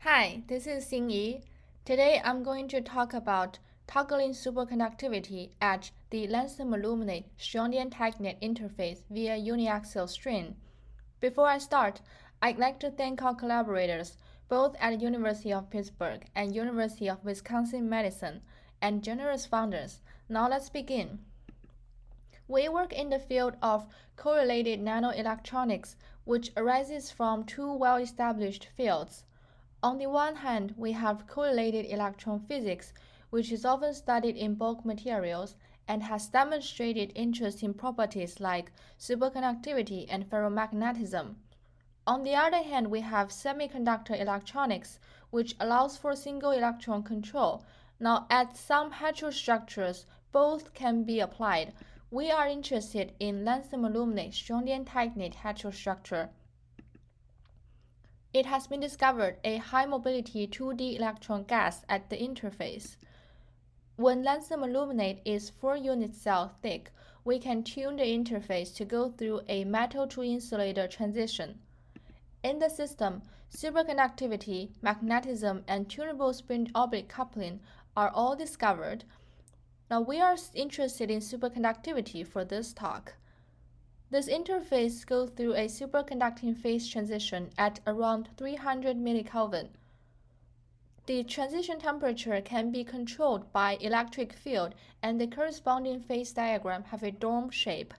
Hi, this is Xinyi. Today I'm going to talk about toggling superconductivity at the lanthanum-aluminate strontium titanate interface via uniaxial strain. Before I start, I'd like to thank our collaborators, both at the University of Pittsburgh and University of Wisconsin-Madison, and generous founders. Now let's begin. We work in the field of correlated nanoelectronics, which arises from two well-established fields. On the one hand, we have correlated electron physics, which is often studied in bulk materials and has demonstrated interesting properties like superconductivity and ferromagnetism. On the other hand, we have semiconductor electronics, which allows for single electron control. Now, at some heterostructures, both can be applied. We are interested in lanthanum-aluminate strontium titanate heterostructure. It has been discovered a high-mobility 2D electron gas at the interface. When lanthanum-aluminate is 4 unit cell thick, we can tune the interface to go through a metal-to-insulator transition. In the system, superconductivity, magnetism, and tunable spin-orbit coupling are all discovered. Now we are interested in superconductivity for this talk. This interface goes through a superconducting phase transition at around 300 millikelvin. The transition temperature can be controlled by electric field, and the corresponding phase diagram have a dome shape.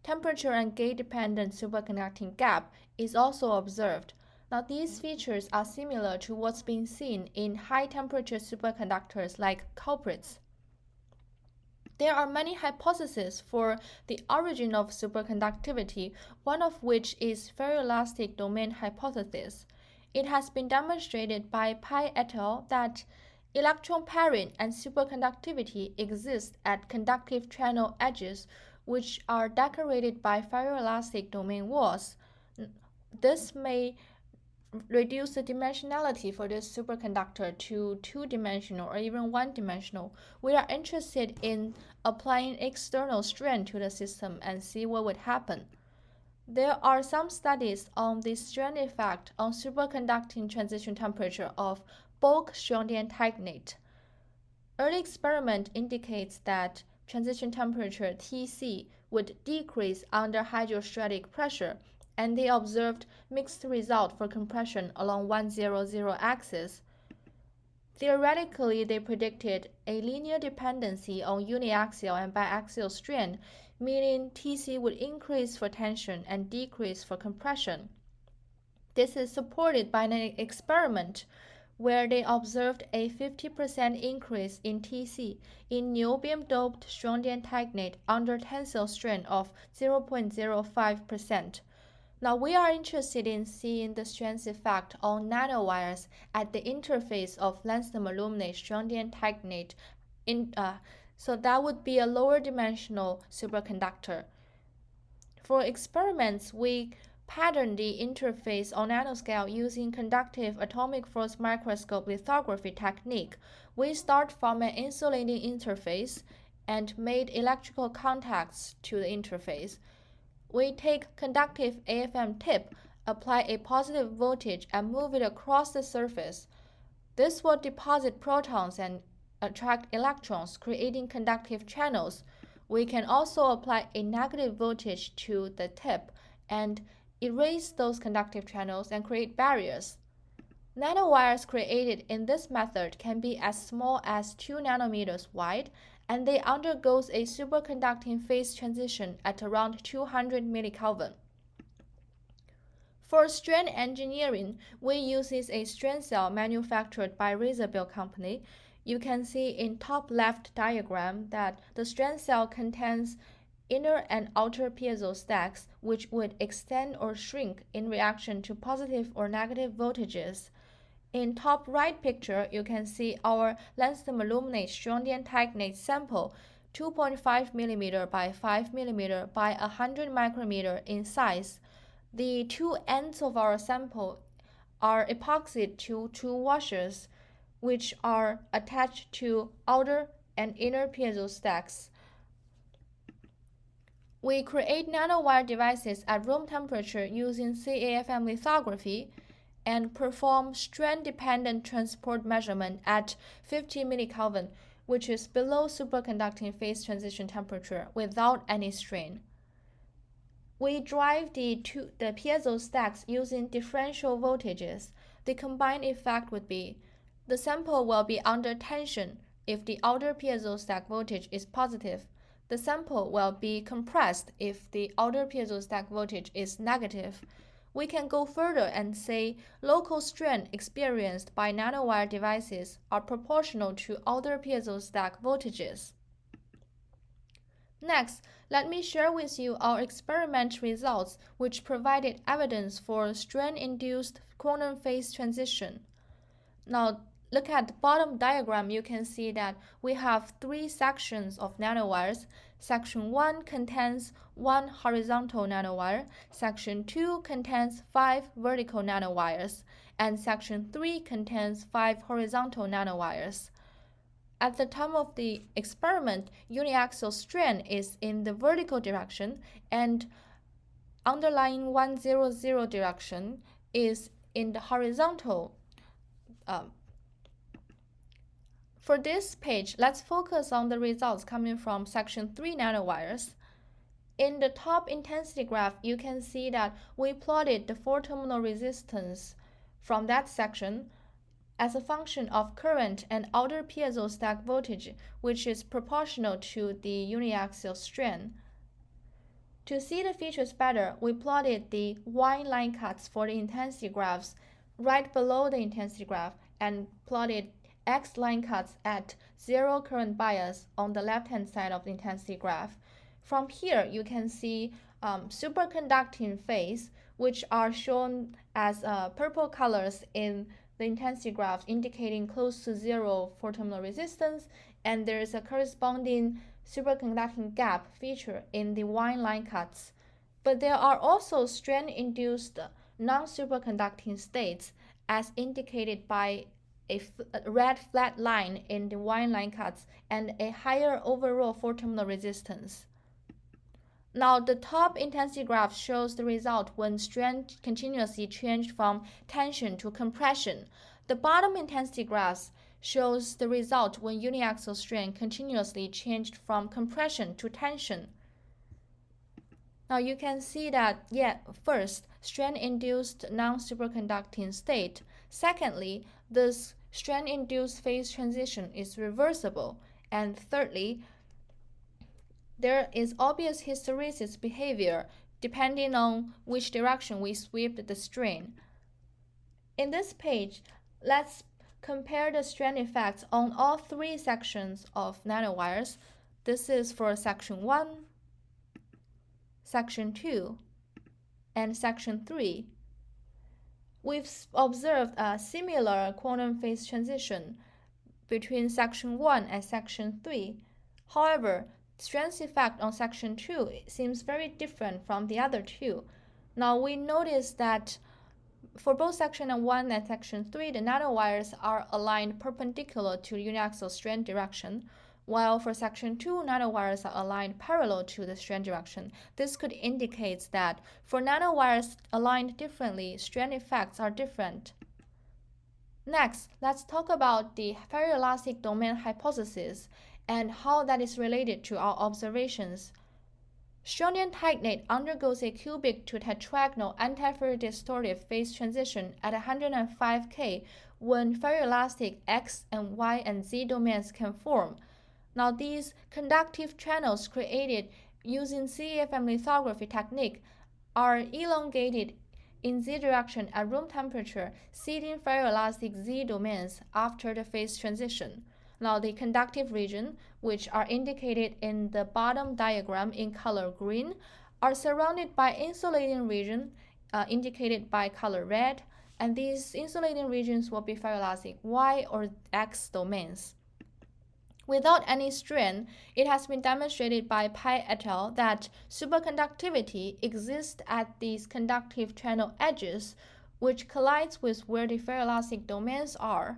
Temperature and gate-dependent superconducting gap is also observed. Now these features are similar to what's been seen in high-temperature superconductors like cuprates. There are many hypotheses for the origin of superconductivity, one of which is Ferroelastic domain hypothesis. It has been demonstrated by Pai et al. That electron-pairing and superconductivity exist at conductive channel edges, which are decorated by ferroelastic domain walls. This may reduce the dimensionality for this superconductor to two-dimensional or even one-dimensional. We are interested in applying external strain to the system and see what would happen. There are some studies on the strain effect on superconducting transition temperature of bulk strontium titanate. Early experiment indicates that transition temperature Tc would decrease under hydrostatic pressure, and they observed mixed result for compression along 100 axis. Theoretically, they predicted a linear dependency on uniaxial and biaxial strain, meaning Tc would increase for tension and decrease for compression. This is supported by an experiment where they observed a 50% increase in Tc in niobium-doped strontium titanate under tensile strain of 0.05%. Now we are interested in seeing the strength effect on nanowires at the interface of lanthanum-aluminate strontium titanate. So that would be a lower dimensional superconductor. For experiments, we pattern the interface on nanoscale using conductive atomic force microscope lithography technique. We start from an insulating interface and made electrical contacts to the interface. We take conductive AFM tip, apply a positive voltage, and move it across the surface. This will deposit protons and attract electrons, creating conductive channels. We can also apply a negative voltage to the tip and erase those conductive channels and create barriers. Nanowires created in this method can be as small as 2 nanometers wide, and they undergoes a superconducting phase transition at around 200 millikelvin. For strain engineering, we use a strain cell manufactured by reversibly company. You can see in top left diagram that the strain cell contains inner and outer piezo stacks, which would extend or shrink in reaction to positive or negative voltages. In top right picture, you can see our lanthanum-aluminate strontium titanate sample, 2.5 mm by 5 mm by 100 micrometer in size. The two ends of our sample are epoxied to two washers, which are attached to outer and inner piezo stacks. We create nanowire devices at room temperature using c-AFM lithography, and perform strain-dependent transport measurement at 50 millikelvin, which is below superconducting phase transition temperature without any strain. We drive the piezo stacks using differential voltages. The combined effect would be the sample will be under tension if the outer piezo stack voltage is positive. The sample will be compressed if the outer piezo stack voltage is negative. We can go further and say local strain experienced by nanowire devices are proportional to outer piezo stack voltages. Next, let me share with you our experiment results which provided evidence for strain-induced quantum phase transition. Now, look at the bottom diagram. You can see that we have 3 sections of nanowires. Section 1 contains 1 horizontal nanowire, Section 2 contains 5 vertical nanowires, and Section 3 contains 5 horizontal nanowires. At the time of the experiment, uniaxial strain is in the vertical direction and underlying 100 direction is in the horizontal. For this page, let's focus on the results coming from section 3 nanowires. In the top intensity graph, you can see that we plotted the 4-terminal resistance from that section as a function of current and outer piezo stack voltage, which is proportional to the uniaxial strain. To see the features better, we plotted the Y line cuts for the intensity graphs right below the intensity graph and plotted X line cuts at 0 current bias on the left-hand side of the intensity graph. From here, you can see superconducting phase, which are shown as purple colors in the intensity graph, indicating close to 0 4-terminal resistance, and there is a corresponding superconducting gap feature in the Y line cuts. But there are also strain-induced non-superconducting states, as indicated by a red flat line in the Y line cuts and a higher overall 4-terminal resistance. Now, the top intensity graph shows the result when strain continuously changed from tension to compression. The bottom intensity graph shows the result when uniaxial strain continuously changed from compression to tension. Now, you can see that, first, strain-induced non-superconducting state. Secondly, this strain-induced phase transition is reversible. And thirdly, there is obvious hysteresis behavior depending on which direction we sweep the strain. In this page, let's compare the strain effects on all 3 sections of nanowires. This is for section 1, section 2, and section 3. We've observed a similar quantum phase transition between section 1 and section 3. However, strength effect on section 2 seems very different from the other 2. Now we notice that for both section 1 and section 3, the nanowires are aligned perpendicular to the uniaxial strain direction, while for section 2, nanowires are aligned parallel to the strain direction. This could indicate that for nanowires aligned differently, strain effects are different. Next, let's talk about the ferroelastic domain hypothesis and how that is related to our observations. Strontium titanate undergoes a cubic to tetragonal antiferrodistortive phase transition at 105 K when ferroelastic X and Y and Z domains can form. Now, these conductive channels created using c-AFM lithography technique are elongated in Z direction at room temperature, seeding ferroelastic Z domains after the phase transition. Now, the conductive region, which are indicated in the bottom diagram in color green, are surrounded by insulating region indicated by color red, and these insulating regions will be ferroelastic Y or X domains. Without any strain, it has been demonstrated by Pai et al. That superconductivity exists at these conductive channel edges, which collides with where the ferroelastic domains are.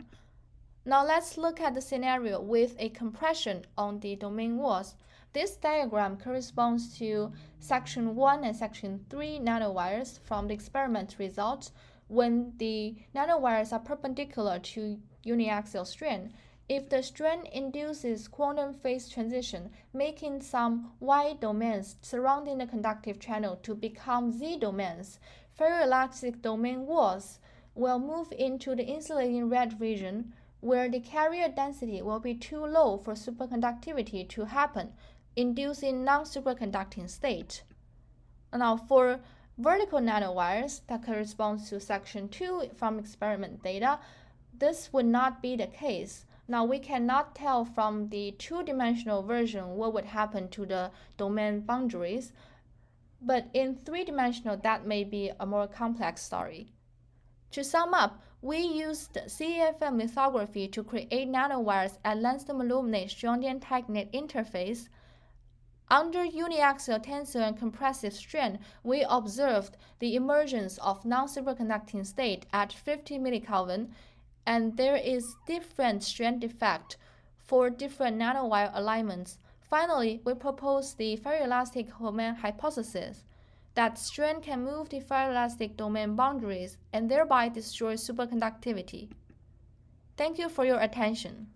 Now let's look at the scenario with a compression on the domain walls. This diagram corresponds to section 1 and section 3 nanowires from the experiment results, when the nanowires are perpendicular to uniaxial strain. If the strain induces quantum phase transition, making some Y domains surrounding the conductive channel to become Z domains, ferroelastic domain walls will move into the insulating red region, where the carrier density will be too low for superconductivity to happen, inducing non-superconducting state. Now, for vertical nanowires that corresponds to section 2 from experiment data, this would not be the case. Now, we cannot tell from the two-dimensional version what would happen to the domain boundaries, but in three-dimensional, that may be a more complex story. To sum up, we used c-AFM lithography to create nanowires at lanthanum aluminate strontium titanate interface. Under uniaxial tensile and compressive strain, we observed the emergence of non-superconducting state at 50 millikelvin, and there is different strain defect for different nanowire alignments. Finally, we proposed the ferroelastic domain hypothesis that strain can move the ferroelastic domain boundaries and thereby destroy superconductivity. Thank you for your attention.